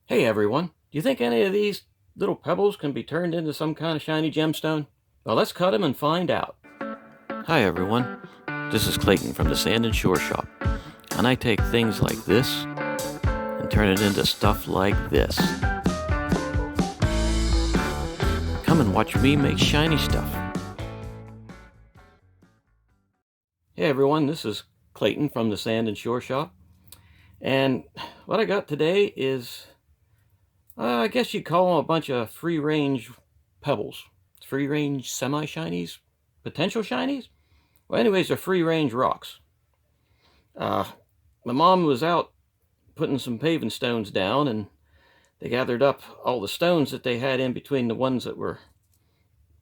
Hey everyone, do you think any of these little pebbles can be turned into some kind of shiny gemstone? Well, let's cut them and find out. Hi everyone, this is Clayton from the Sand and Shore Shop, and I take things like this and turn it into stuff like this. Come and watch me make shiny stuff. Hey everyone, this is Clayton from the Sand and Shore Shop, and what I got today is I guess you'd call them a bunch of free-range pebbles. Free-range semi-shinies? Potential shinies? Well, anyways, they're free-range rocks. My mom was out putting some paving stones down, and they gathered up all the stones that they had in between the ones that were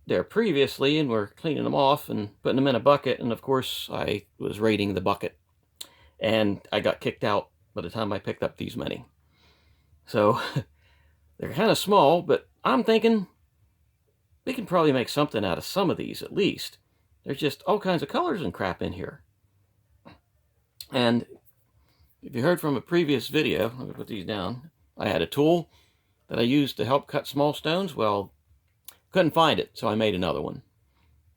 there previously, and were cleaning them off and putting them in a bucket, and of course I was raiding the bucket. And I got kicked out by the time I picked up these many. So... they're kind of small, but I'm thinking we can probably make something out of some of these at least. There's just all kinds of colors and crap in here. And if you heard from a previous video, let me put these down, I had a tool that I used to help cut small stones. Well, couldn't find it, so I made another one.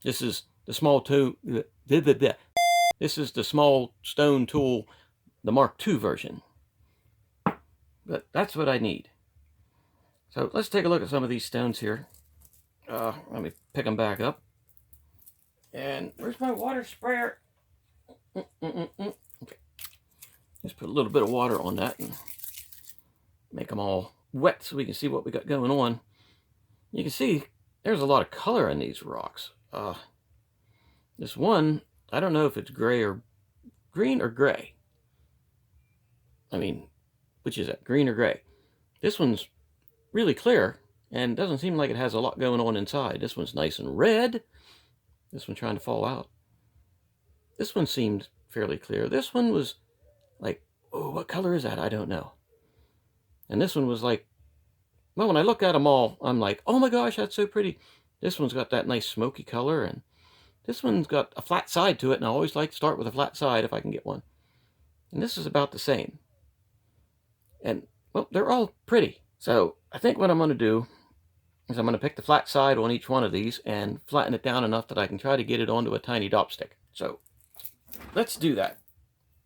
This is the small tool. This is the small stone tool, the Mark II version. But that's what I need. So let's take a look at some of these stones here. Let me pick them back up. And where's my water sprayer? Okay. Just put a little bit of water on that and make them all wet so we can see what we got going on. You can see there's a lot of color in these rocks. This one, I don't know if it's gray or green or gray. I mean, which is it, green or gray? This one's really clear and doesn't seem like it has a lot going on inside. This one's nice and red. This one's trying to fall out. This one seemed fairly clear. This one was like, oh, what color is that? I don't know. And this one was like, well, when I look at them all, I'm like, oh my gosh, that's so pretty. This one's got that nice smoky color, and this one's got a flat side to it, and I always like to start with a flat side if I can get one. And this is about the same. And, well, they're all pretty. So I think what I'm going to do is I'm going to pick the flat side on each one of these and flatten it down enough that I can try to get it onto a tiny dopstick. So let's do that.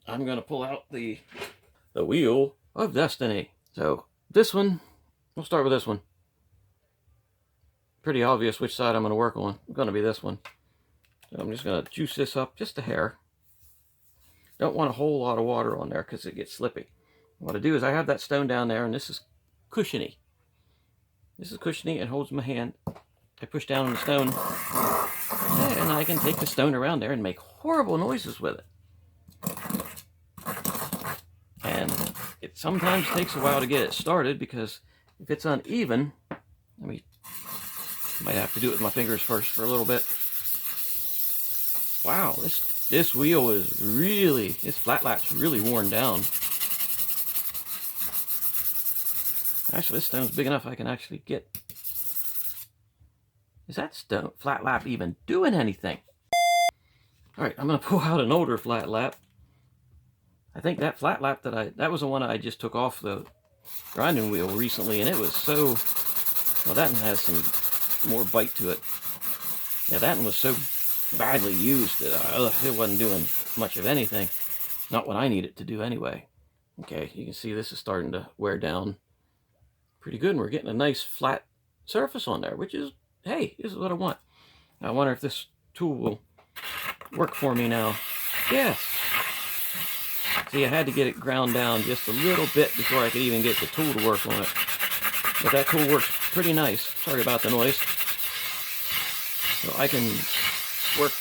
I'm going to pull out the wheel of destiny. So this one, we'll start with this one. Pretty obvious which side I'm going to work on. It's going to be this one. So I'm just going to juice this up just a hair. Don't want a whole lot of water on there because it gets slippy. What I do is I have that stone down there, and this is cushiony. This is cushiony. It holds my hand. I push down on the stone, and I can take the stone around there and make horrible noises with it. And it sometimes takes a while to get it started because if it's uneven, I might have to do it with my fingers first for a little bit. Wow, this wheel is really, this flat lap's really worn down. Actually, this stone's big enough I can actually get... Is that stone flat lap even doing anything? Alright, I'm going to pull out an older flat lap. I think that flat lap that was the one I just took off the grinding wheel recently, and it was so... Well, that one has some more bite to it. Yeah, that one was so badly used that it wasn't doing much of anything. Not what I need it to do anyway. Okay, you can see this is starting to wear down pretty good, and we're getting a nice flat surface on there, which is, hey, this is what I want. I wonder if this tool will work for me now. Yes. See, I had to get it ground down just a little bit before I could even get the tool to work on it. But that tool works pretty nice. Sorry about the noise. So I can work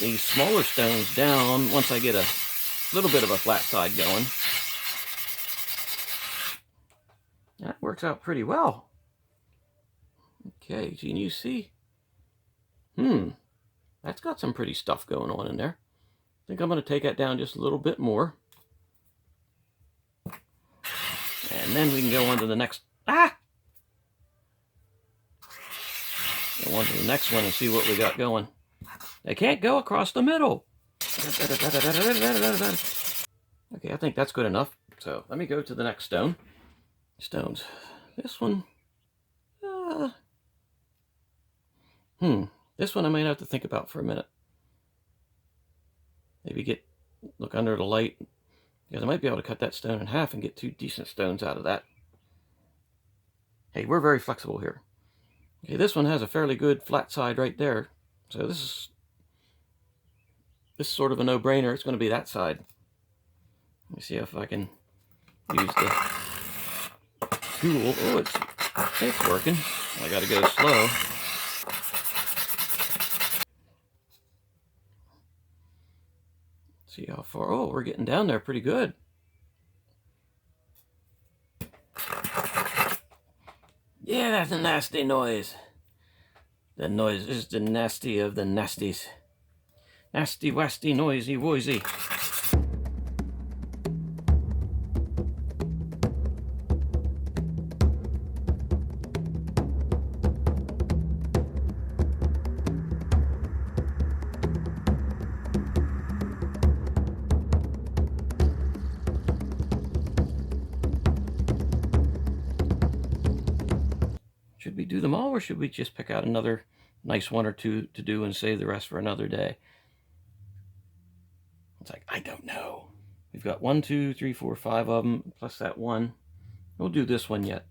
these smaller stones down once I get a little bit of a flat side going. That works out pretty well. Okay, can you see? That's got some pretty stuff going on in there. I think I'm going to take that down just a little bit more. And then we can go on to the next... Go on to the next one and see what we got going. They can't go across the middle. Okay, I think that's good enough. So let me go to the next stone. stones. This one, this one I might have to think about for a minute. Maybe look under the light, because I might be able to cut that stone in half and get 2 decent stones out of that. Hey, we're very flexible here. Okay, this one has a fairly good flat side right there. So this is sort of a no-brainer. It's going to be that side. Let me see if I can use the tool. Oh, it's working. I got to go slow. See how far. Oh, we're getting down there pretty good. Yeah, that's a nasty noise. The noise is the nasty of the nasties. Nasty, wasty, noisy, woisy. Should we do them all, or should we just pick out another nice one or two to do and save the rest for another day? It's like, I don't know. We've got 1, 2, 3, 4, 5 of them, plus that one. We'll do this one yet.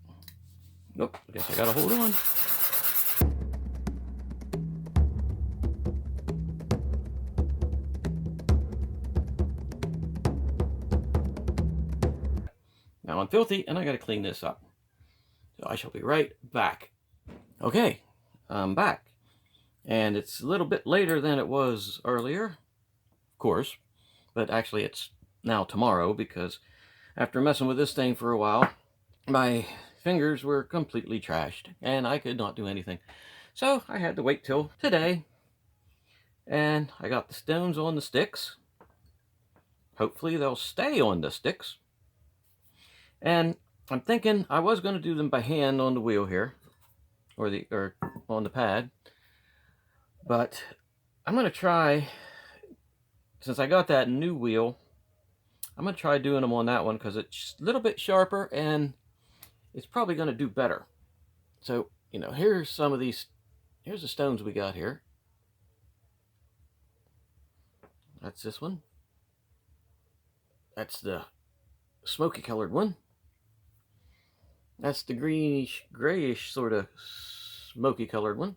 Nope, I guess I gotta hold on. Now I'm filthy and I gotta clean this up. So I shall be right back. Okay, I'm back. And it's a little bit later than it was earlier, of course. But actually it's now tomorrow, because after messing with this thing for a while, my fingers were completely trashed and I could not do anything. So I had to wait till today. And I got the stones on the sticks. Hopefully they'll stay on the sticks. And I'm thinking I was going to do them by hand on the wheel here, or on the pad. But I'm going to try, since I got that new wheel, I'm going to try doing them on that one, because it's a little bit sharper and it's probably going to do better. So, here's some of these. Here's the stones we got here. That's this one. That's the smoky colored one. That's the greenish, grayish sort of smoky colored one.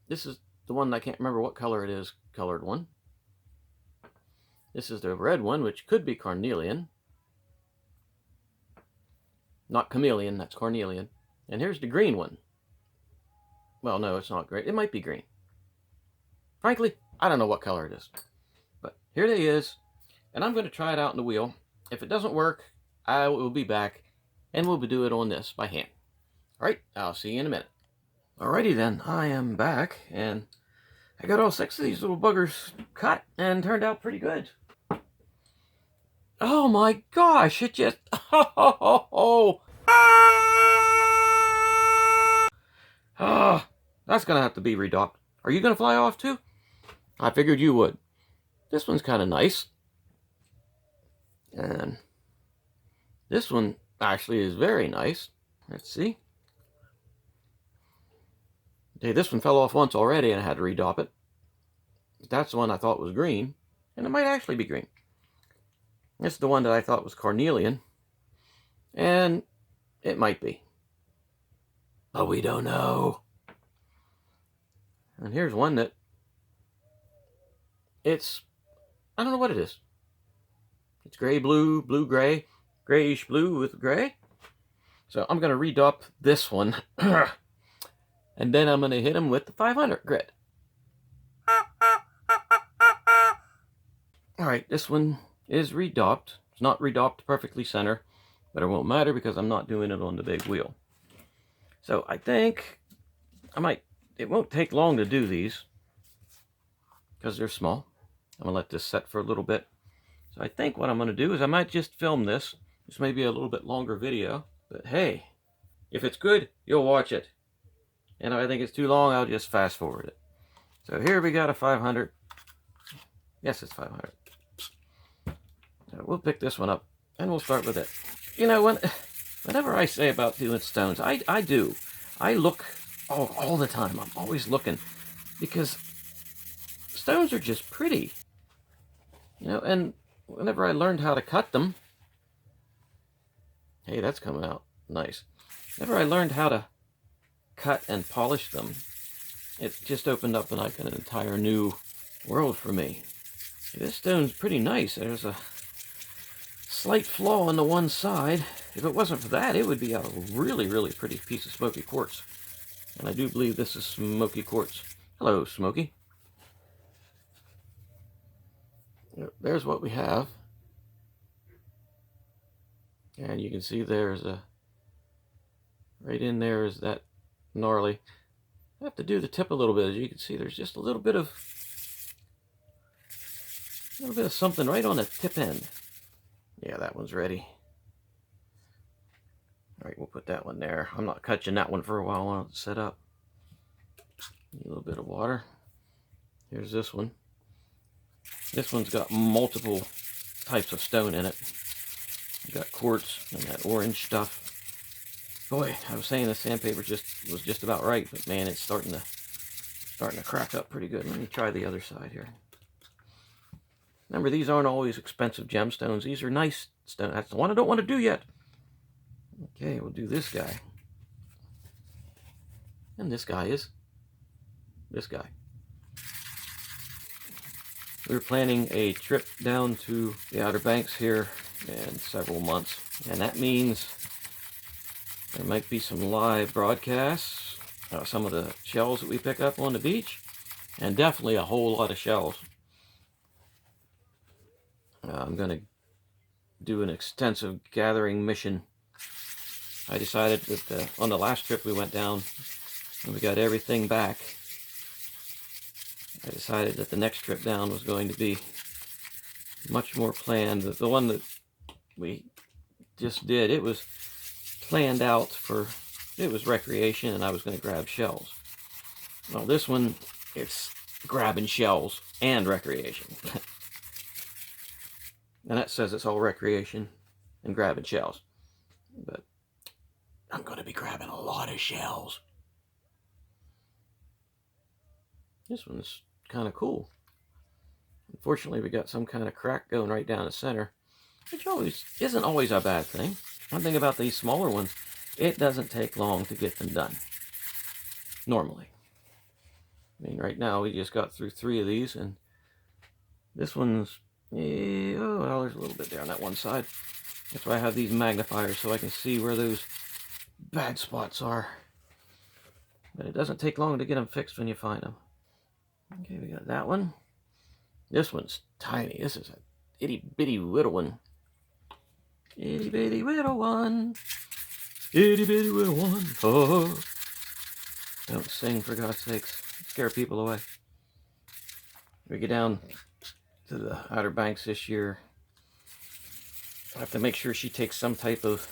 This is the one I can't remember what color it is, colored one. This is the red one, which could be carnelian. Not chameleon, that's carnelian. And here's the green one. Well, no, it's not great. It might be green. Frankly, I don't know what color it is. But here it is. And I'm going to try it out in the wheel. If it doesn't work, I will be back and we'll do it on this by hand. Alright, I'll see you in a minute. Alrighty then, I am back, and I got all 6 of these little buggers cut and turned out pretty good. Oh my gosh, it just, that's gonna have to be redocked. Are you gonna fly off too? I figured you would. This one's kind of nice. And this one actually is very nice. Let's see. Okay, this one fell off once already and I had to redop it. That's the one I thought was green, and it might actually be green. This is the one that I thought was carnelian, and it might be. But we don't know. And here's one that I don't know what it is. It's gray, blue, blue, gray, grayish blue with gray. So I'm going to redop this one. And then I'm going to hit him with the 500 grit. Alright, this one is redopped. It's not redopped perfectly center, but it won't matter because I'm not doing it on the big wheel. So I think it won't take long to do these because they're small. I'm going to let this set for a little bit. So I think what I'm going to do is I might just film this. This may be a little bit longer video, but hey, if it's good, you'll watch it. And if I think it's too long, I'll just fast forward it. So here we got a 500. Yes, it's 500. So we'll pick this one up and we'll start with it. you know, whenever I say about doing stones, I do. I look all the time. I'm always looking because stones are just pretty, you know, and whenever I learned how to cut them, hey, that's coming out nice. Whenever I learned how to cut and polish them, it just opened up like an entire new world for me. This stone's pretty nice. There's a slight flaw on the one side. If it wasn't for that, it would be a really, really pretty piece of smoky quartz. And I do believe this is smoky quartz. Hello, Smoky. There's what we have. And you can see there's a... right in there is that gnarly. I have to do the tip a little bit. As you can see, there's just a little bit of something right on the tip end. Yeah, that one's ready. All right, we'll put that one there. I'm not touching that one for a while. I want it to set up. A little bit of water. Here's this one. This one's got multiple types of stone in it. You got quartz and that orange stuff. Boy, I was saying the sandpaper was just about right, but man, it's starting to crack up pretty good. Let me try the other side here. Remember, these aren't always expensive gemstones. These are nice stones. That's the one I don't want to do yet. Okay, we'll do this guy. And this guy is this guy. We're planning a trip down to the Outer Banks here in several months. And that means there might be some live broadcasts, some of the shells that we pick up on the beach, and definitely a whole lot of shells. I'm going to do an extensive gathering mission. I decided that on the last trip we went down, and we got everything back, I decided that the next trip down was going to be much more planned. The one that we just did, it was planned out for, it was recreation, and I was going to grab shells. Well, this one, it's grabbing shells and recreation. And that says it's all recreation and grabbing shells. But I'm going to be grabbing a lot of shells. This one's kind of cool. Unfortunately, we got some kind of crack going right down the center, which isn't always a bad thing. One thing about these smaller ones, it doesn't take long to get them done. Normally. I mean, right now we just got through 3 of these, and this one's, oh, well, there's a little bit there on that one side. That's why I have these magnifiers, so I can see where those bad spots are. But it doesn't take long to get them fixed when you find them. Okay, we got that one. This one's tiny. This is a itty bitty little one. Itty bitty little one. Itty bitty little one. Oh. Don't sing, for God's sakes. Scare people away. We get down to the Outer Banks this year. I have to make sure she takes some type of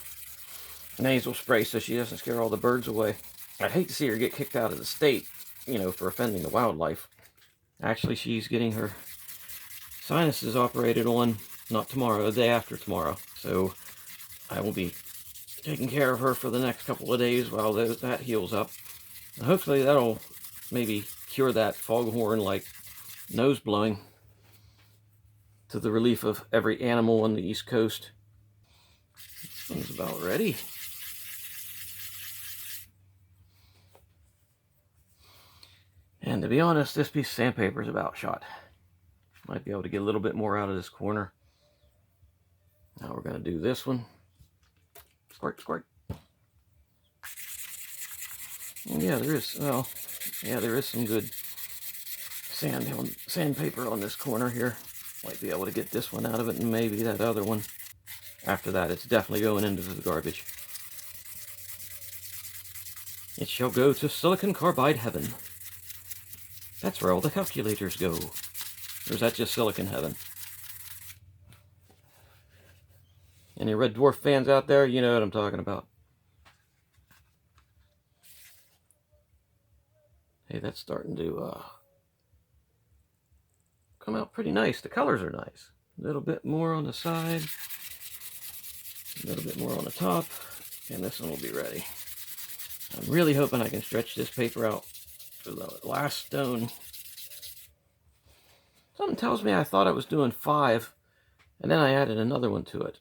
nasal spray so she doesn't scare all the birds away. I'd hate to see her get kicked out of the state, you know, for offending the wildlife. Actually, she's getting her sinuses operated on, not tomorrow, the day after tomorrow. So I will be taking care of her for the next couple of days while that heals up. And hopefully that'll maybe cure that foghorn-like nose blowing to the relief of every animal on the East Coast. This one's about ready. And to be honest, this piece of sandpaper is about shot. Might be able to get a little bit more out of this corner. Now we're going to do this one. Squirt, squirt. And yeah, there is, well, yeah, there is some good sandpaper on this corner here. Might be able to get this one out of it and maybe that other one. After that, it's definitely going into the garbage. It shall go to silicon carbide heaven. That's where all the calculators go. Or is that just silicon heaven? Any Red Dwarf fans out there, you know what I'm talking about. Hey, that's starting to come out pretty nice. The colors are nice. A little bit more on the side. A little bit more on the top, and this one will be ready. I'm really hoping I can stretch this paper out for the last stone. Something tells me I thought I was doing 5, and then I added another one to it.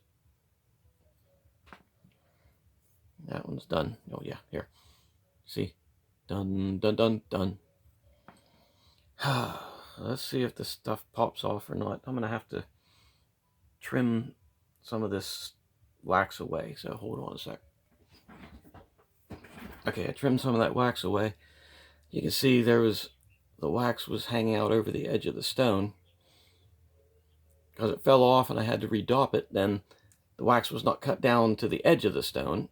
That one's done. Oh yeah, here. See? Done, done, done, done. Let's see if this stuff pops off or not. I'm going to have to trim some of this wax away, so hold on a sec. Okay, I trimmed some of that wax away. You can see the wax was hanging out over the edge of the stone. Because it fell off and I had to redop it, then the wax was not cut down to the edge of the stone,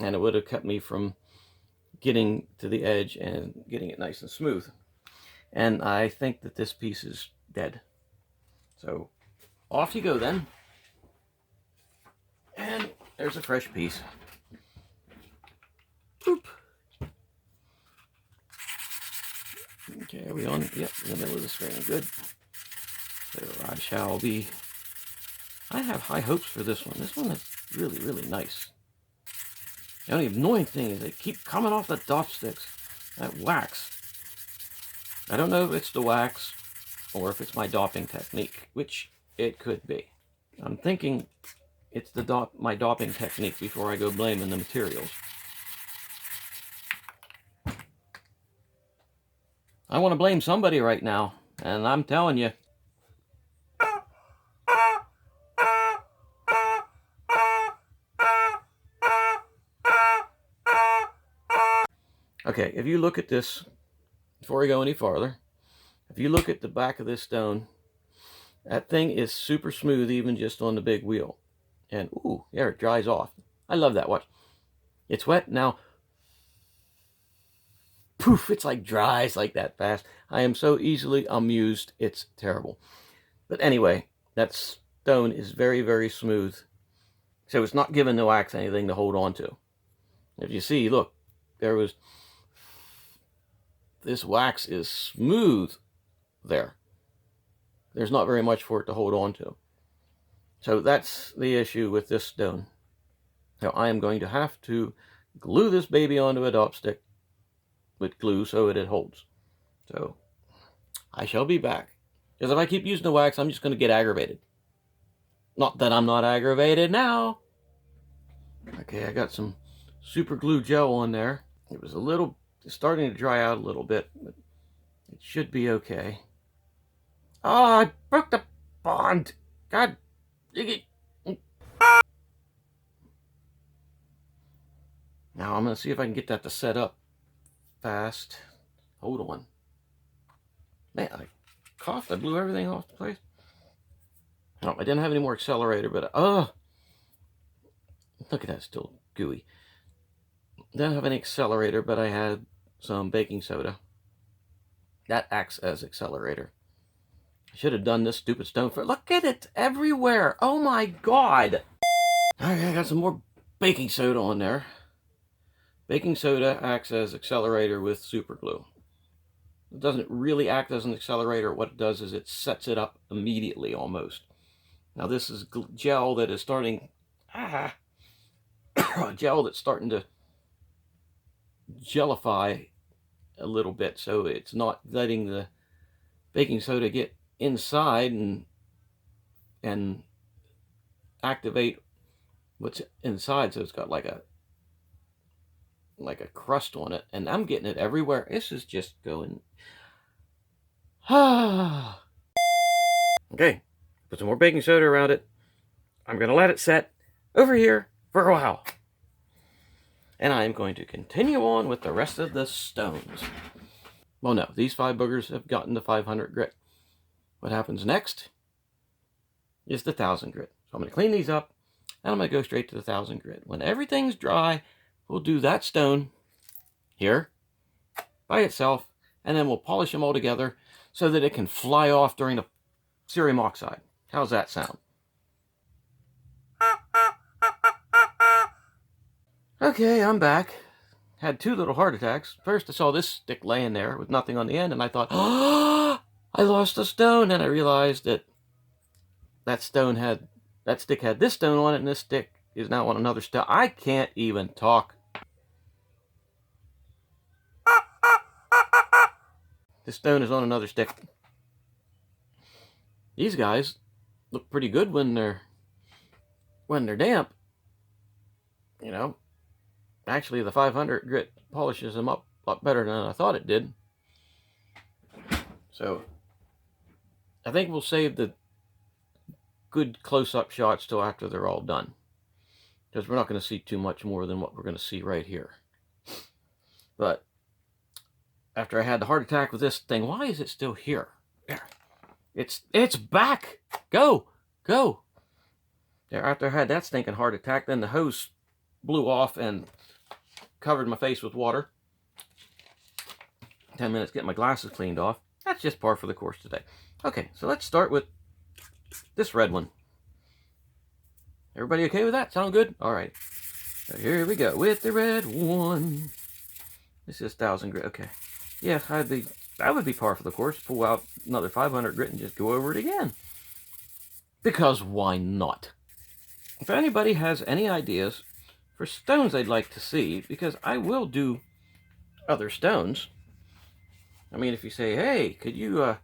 and it would have kept me from getting to the edge and getting it nice and smooth. And I think that this piece is dead. So off you go then. And there's a fresh piece. Boop. Okay, are we on? Yep, in the middle of the string. Good. So I shall be. I have high hopes for this one. This one is really, really nice. The only annoying thing is they keep coming off the dop sticks. That wax. I don't know if it's the wax or if it's my dopping technique, which it could be. I'm thinking it's my dopping technique before I go blaming the materials. I want to blame somebody right now, and I'm telling you. Okay, if you look at this, before I go any farther, if you look at the back of this stone, that thing is super smooth even just on the big wheel. And, ooh, there it dries off. I love that. Watch. It's wet. Now, poof, it's like dries like that fast. I am so easily amused. It's terrible. But anyway, that stone is very, very smooth. So it's not giving the wax anything to hold on to. If you see, look, this wax is smooth there. There's not very much for it to hold on to. So that's the issue with this stone. Now I am going to have to glue this baby onto a dop stick with glue so that it holds. So I shall be back. Because if I keep using the wax, I'm just going to get aggravated. Not that I'm not aggravated now. Okay, I got some super glue gel on there. It was starting to dry out a little bit, but it should be okay. Oh, I broke the bond. God. Now I'm going to see if I can get that to set up fast. Hold on. Man, I coughed. I blew everything off the place. No, I didn't have any more accelerator, but look at that, still gooey. Didn't have any accelerator, but I had some baking soda. That acts as accelerator. I should have done this stupid stone for. Look at it everywhere. Oh my god. Okay, I got some more baking soda on there. Baking soda acts as accelerator with super glue. It doesn't really act as an accelerator. What it does is it sets it up immediately almost. Now this is gel that is starting. Gel that's starting to gelify a little bit, so it's not letting the baking soda get inside and activate what's inside, so it's got like a crust on it, and I'm getting it everywhere. This is just going. Okay, put some more baking soda around it. I'm gonna let it set over here for a while. And I am going to continue on with the rest of the stones. Well, no, these 5 boogers have gotten to 500 grit. What happens next is the 1000 grit. So I'm going to clean these up, and I'm going to go straight to the 1000 grit. When everything's dry, we'll do that stone here by itself, and then we'll polish them all together so that it can fly off during the cerium oxide. How's that sound? Okay, I'm back. Had 2 little heart attacks. First, I saw this stick laying there with nothing on the end, and I thought, oh, I lost a stone. And I realized that that stick had this stone on it, and this stick is now on another stone. I can't even talk. This stone is on another stick. These guys look pretty good when they're damp. You know, actually the 500 grit polishes them up a lot better than I thought it did. So I think we'll save the good close-up shots till after they're all done, because we're not going to see too much more than what we're going to see right here. But after I had the heart attack with this thing, why is it still here? There. It's back. Go. There, after I had that stinking heart attack, then the hose blew off and covered my face with water. 10 minutes getting my glasses cleaned off. That's just par for the course today. Okay, so let's start with this red one. Everybody okay with that? Sound good? All right. So here we go with the red one. This is 1,000 grit. Okay. Yeah, that would be par for the course. Pull out another 500 grit and just go over it again. Because why not? If anybody has any ideas for stones they'd like to see, because I will do other stones. I mean, if you say, hey, could you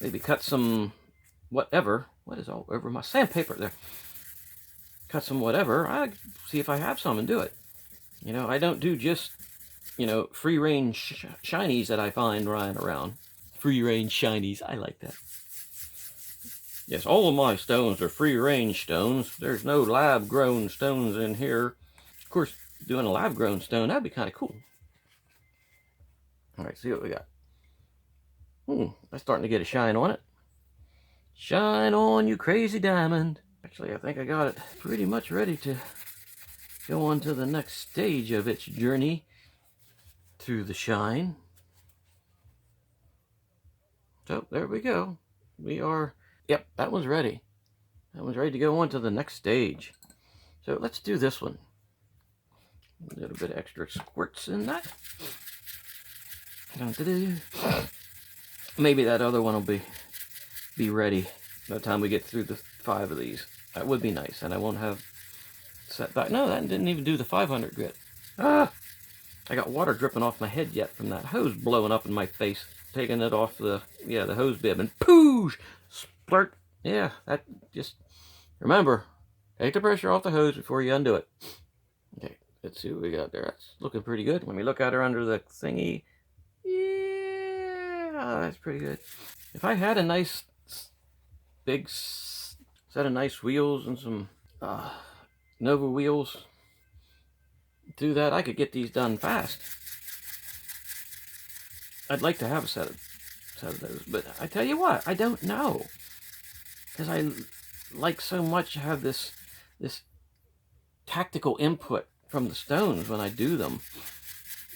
maybe cut some whatever. What is all over my sandpaper there? Cut some whatever. I see if I have some and do it. You know, I don't do just, you know, free range shinies that I find lying around. Free range shinies. I like that. Yes, all of my stones are free range stones. There's no lab grown stones in here. Of course, doing a lab grown stone, that'd be kind of cool. All right, see what we got. That's starting to get a shine on it. Shine on, you crazy diamond. Actually, I think I got it pretty much ready to go on to the next stage of its journey through the shine. So there we go. We are, yep, that one's ready. That one's ready to go on to the next stage. So let's do this one. A little bit of extra squirts in that. Maybe that other one will be ready by the time we get through the 5 of these. That would be nice, and I won't have set back. No, that didn't even do the 500 grit. I got water dripping off my head yet from that hose blowing up in my face, taking it off the hose bib, and poosh, splurt. Yeah, that just, remember, take the pressure off the hose before you undo it. Okay, let's see what we got there. That's looking pretty good. Let me look at her under the thingy. Yeah, that's pretty good. If I had a nice big set of nice wheels and some Nova wheels, do that, I could get these done fast. I'd like to have a set of those, but I tell you what, I don't know, because I like so much to have this tactical input from the stones when I do them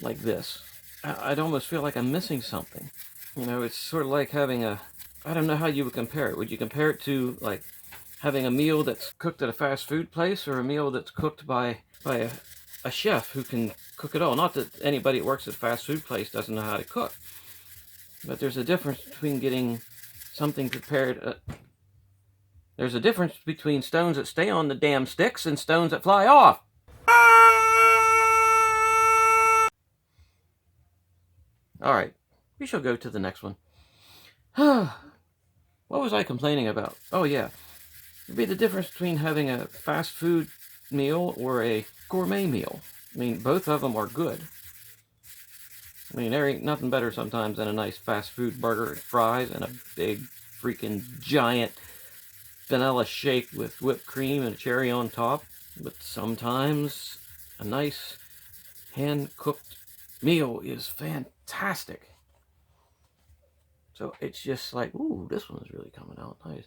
like this. I'd almost feel like I'm missing something. You know, it's sort of like having a, I don't know how you would compare it. Would you compare it to like having a meal that's cooked at a fast food place, or a meal that's cooked by a chef who can cook it all? Not that anybody that works at a fast food place doesn't know how to cook, but there's a difference between getting something prepared. There's a difference between stones that stay on the damn sticks and stones that fly off. All right, we shall go to the next one. What was I complaining about? Oh yeah, it'd be the difference between having a fast food meal or a gourmet meal. I mean, both of them are good. I mean, there ain't nothing better sometimes than a nice fast food burger and fries and a big freaking giant vanilla shake with whipped cream and a cherry on top. But sometimes a nice hand-cooked meal is fantastic. So it's just like, ooh, this one's really coming out nice.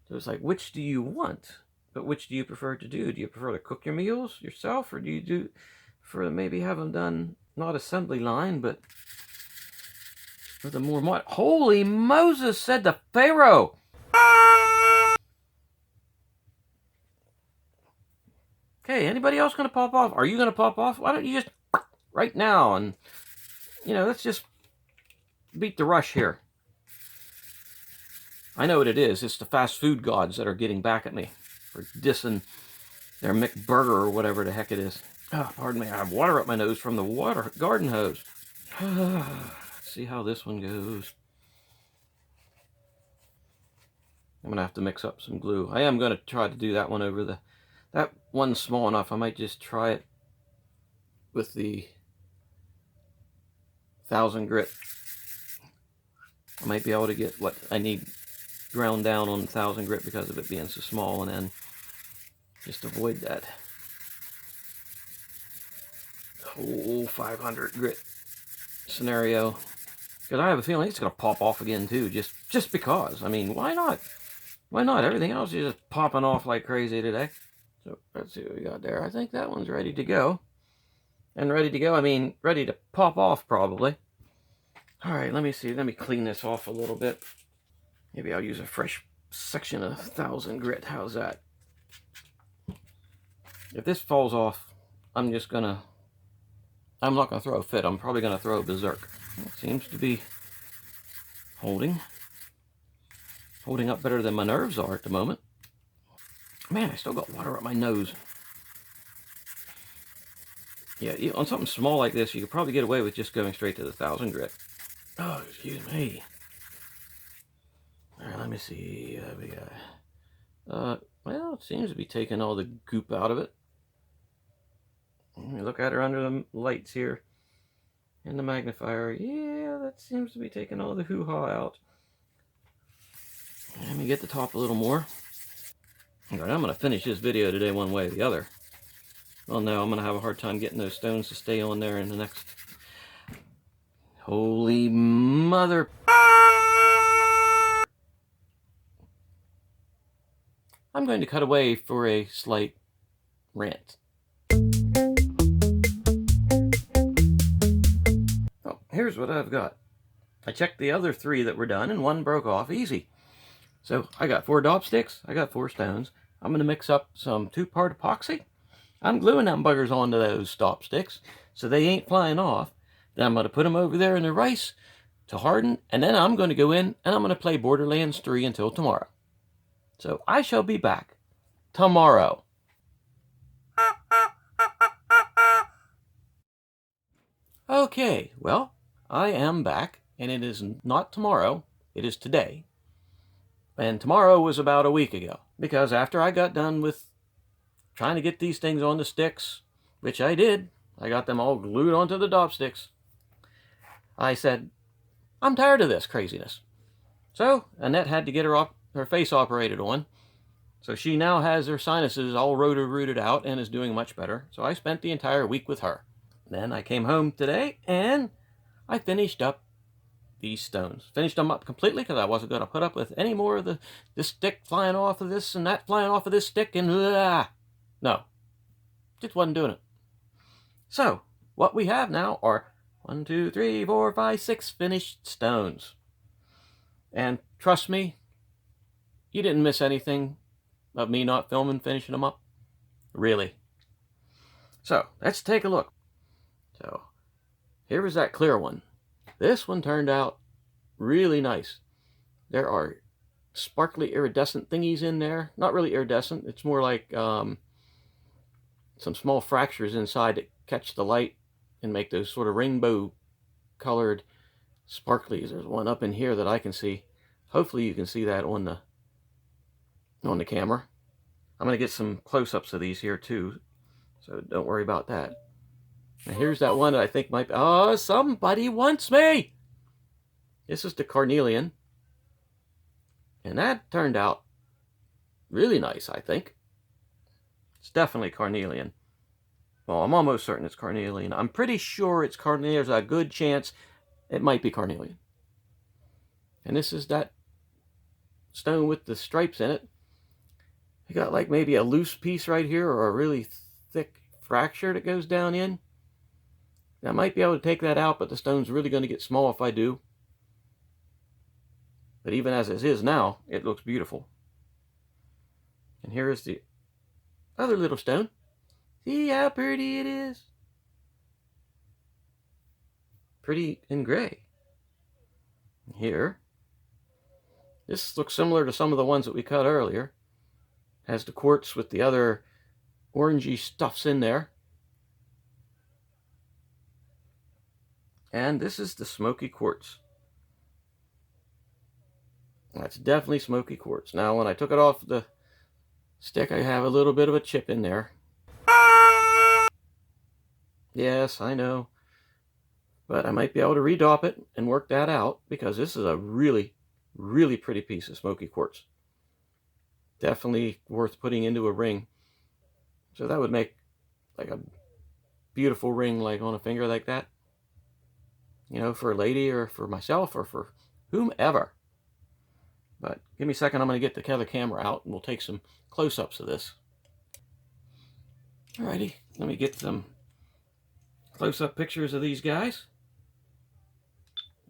So it's like, which do you want? But which do you prefer to do? Do you prefer to cook your meals yourself, or do you prefer to maybe have them done, not assembly line, but with a more Holy Moses, said the Pharaoh! Okay, anybody else going to pop off? Are you going to pop off? Why don't you just right now, and, you know, let's just beat the rush here. I know what it is. It's the fast food gods that are getting back at me for dissing their McBurger or whatever the heck it is. Oh, pardon me, I have water up my nose from the water garden hose. Let's see how this one goes. I'm going to have to mix up some glue. I am going to try to do that one over the... That one's small enough. I might just try it with the 1000 grit. I might be able to get what I need ground down on 1000 grit because of it being so small, and then just avoid that whole 500 grit scenario. Because I have a feeling it's going to pop off again too, just because. I mean, why not? Why not? Everything else is just popping off like crazy today. So let's see what we got there. I think that one's ready to go. And ready to go, I mean, ready to pop off probably. All right, let me see. Let me clean this off a little bit. Maybe I'll use a fresh section of 1000 grit. How's that? If this falls off, I'm not going to throw a fit. I'm probably going to throw a berserk. It seems to be holding up better than my nerves are at the moment. Man, I still got water up my nose. Yeah, on something small like this, you could probably get away with just going straight to the 1000 grit. Oh, excuse me. All right, let me see. We got, well, it seems to be taking all the goop out of it. Let me look at her under the lights here. And the magnifier. Yeah, that seems to be taking all the hoo-ha out. Let me get the top a little more. All right, I'm going to finish this video today one way or the other. Well, no, I'm going to have a hard time getting those stones to stay on there in the next... Holy mother... I'm going to cut away for a slight rant. Oh, here's what I've got. I checked the other 3 that were done, and one broke off easy. So I got 4 dop sticks, I got 4 stones. I'm going to mix up some 2-part epoxy. I'm gluing them buggers onto those dop sticks so they ain't flying off. Then I'm going to put them over there in the rice to harden, and then I'm going to go in and I'm going to play Borderlands 3 until tomorrow. So I shall be back tomorrow. Okay, well, I am back, and it is not tomorrow, it is today. And tomorrow was about a week ago, because after I got done with trying to get these things on the sticks, which I did, I got them all glued onto the dop sticks, I said, I'm tired of this craziness. So Annette had to get her face operated on. So she now has her sinuses all roto-rooted out and is doing much better. So I spent the entire week with her. Then I came home today and I finished up these stones. Finished them up completely because I wasn't going to put up with any more of this stick flying off of this and that flying off of this stick and no, just wasn't doing it. So what we have now are 1, 2, 3, 4, 5, 6 finished stones. And trust me, you didn't miss anything of me not filming finishing them up. Really. So let's take a look. So here was that clear one. This one turned out really nice. There are sparkly iridescent thingies in there. Not really iridescent. It's more like some small fractures inside that catch the light and make those sort of rainbow colored sparklies. There's one up in here that I can see. Hopefully you can see that on the camera. I'm going to get some close-ups of these here too, so don't worry about that. And here's that one that I think might be... Oh, somebody wants me! This is the Carnelian. And that turned out really nice, I think. It's definitely Carnelian. Well, I'm almost certain it's Carnelian. I'm pretty sure it's Carnelian. There's a good chance it might be Carnelian. And this is that stone with the stripes in it. You got like maybe a loose piece right here or a really thick fracture that goes down in. I might be able to take that out, but the stone's really going to get small if I do. But even as it is now, it looks beautiful. And here is the other little stone. See how pretty it is? Pretty in gray. Here. This looks similar to some of the ones that we cut earlier. Has the quartz with the other orangey stuff's in there. And this is the smoky quartz. That's definitely smoky quartz. Now, when I took it off the stick, I have a little bit of a chip in there. Yes, I know. But I might be able to redop it and work that out, because this is a really, really pretty piece of smoky quartz. Definitely worth putting into a ring. So that would make like a beautiful ring, like on a finger like that. You know, for a lady or for myself or for whomever. But give me a second, I'm going to get the other camera out and we'll take some close-ups of this. Alrighty, let me get some close-up pictures of these guys.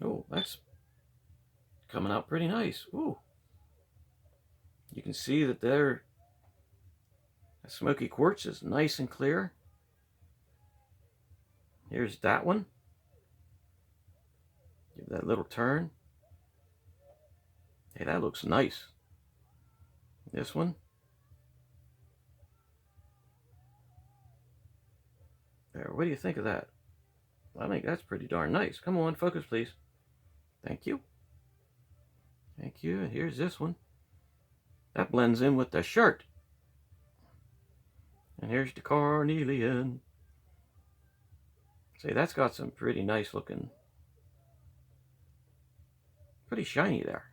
Oh, that's coming out pretty nice. Ooh. You can see that the smoky quartz is nice and clear. Here's that one. Give that little turn. Hey, that looks nice. This one. There, what do you think of that? I think that's pretty darn nice. Come on, focus, please. Thank you. Thank you. And here's this one. That blends in with the shirt. And here's the Carnelian. See, that's got some pretty nice looking, pretty shiny there.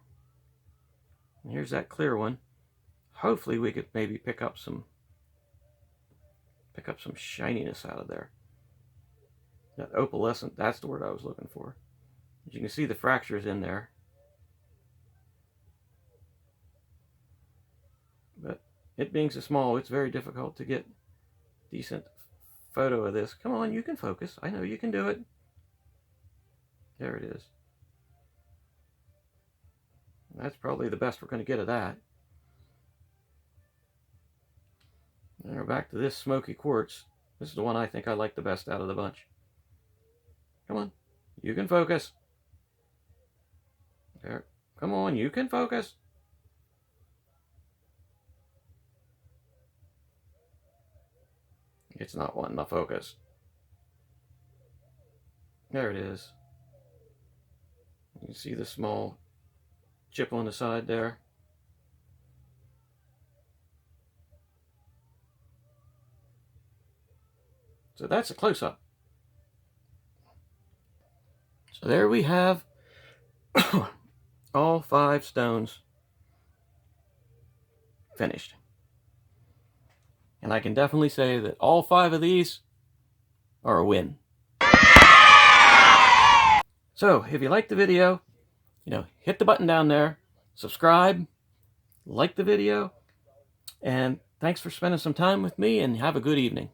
And here's that clear one. Hopefully we could maybe pick up some shininess out of there. That opalescent, that's the word I was looking for. As you can see, the fractures in there. But it being so small, it's very difficult to get decent photo of this. Come on, you can focus. I know you can do it. There it is. That's probably the best we're going to get of that. And we're back to this smoky quartz. This is the one I think I like the best out of the bunch. Come on, you can focus. There. Come on, you can focus. It's not wanting to focus. There it is. You can see the small chip on the side there. So that's a close-up. So there we have all 5 stones finished. And I can definitely say that all 5 of these are a win. So if you liked the video, hit the button down there, subscribe, like the video, and thanks for spending some time with me, and have a good evening.